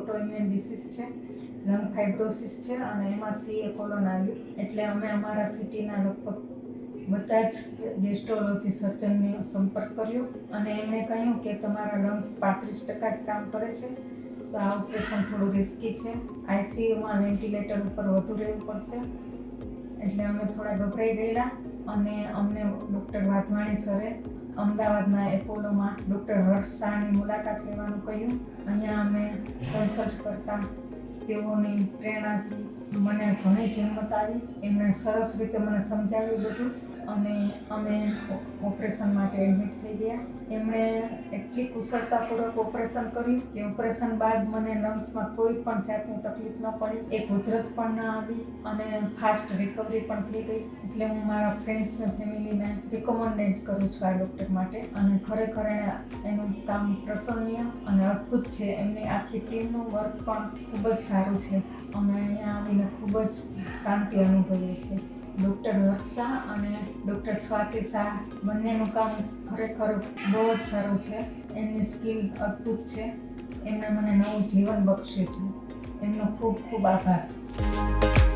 Autoimmune disease છે, lung fibrosis છે અને એમાં CA કોલોન આવ્યું. એટલે અમે અમારા સિટીના લગભગ બધા જ ગેસ્ટ્રોલોજી સર્જનને સંપર્ક કર્યો અને એમણે કહ્યું કે તમારા લંગ્સ 35% જ કામ કરે છે, તો આ ઓપરેશન થોડું રિસ્કી છે, ICUમાં વેન્ટિલેટર ઉપર વધુ રહેવું પડશે. એટલે અમે થોડા ગભરાઈ ગયેલા અને અમને ડૉક્ટર વાધવાણી સરે અમદાવાદના એપોલોમાં ડૉક્ટર હર્ષ શાહની મુલાકાત લેવાનું કહ્યું. અહીંયા અમે કન્સલ્ટ કરતાં તેઓની પ્રેરણાથી મને ઘણી હિંમત આવી. એમણે સરસ રીતે મને સમજાવ્યું બધું અને અમે ઓપરેશન માટે એડમિટ થઈ ગયા. એમણે એટલી કુશળતાપૂર્વક ઓપરેશન કર્યું કે ઓપરેશન બાદ મને લંગ્સમાં કોઈ પણ જાતની તકલીફ ન પડી, એક ઉધરસ પણ ન આવી અને ફાસ્ટ રિકવરી પણ થઈ ગઈ. એટલે હું મારા ફ્રેન્ડ્સને ફેમિલીને રિકમેન્ડ કરું છું આ ડૉક્ટર માટે અને ખરેખર એનું કામ પ્રશંસનીય અને અદ્ભુત છે. એમની આખી ટીમનું વર્ક પણ ખૂબ જ સારું છે. અમે અહીંયા આવીને ખૂબ જ શાંતિ અનુભવીએ છીએ. ડૉક્ટર હર્ષ શાહ અને ડૉક્ટર સ્વાતિ શાહ બંનેનું કામ ખરેખર બહુ જ સારું છે. એમની સ્કિલ અદ્ભુત છે. એમણે મને નવું જીવન બક્ષ્યું છે. એમનો ખૂબ ખૂબ આભાર.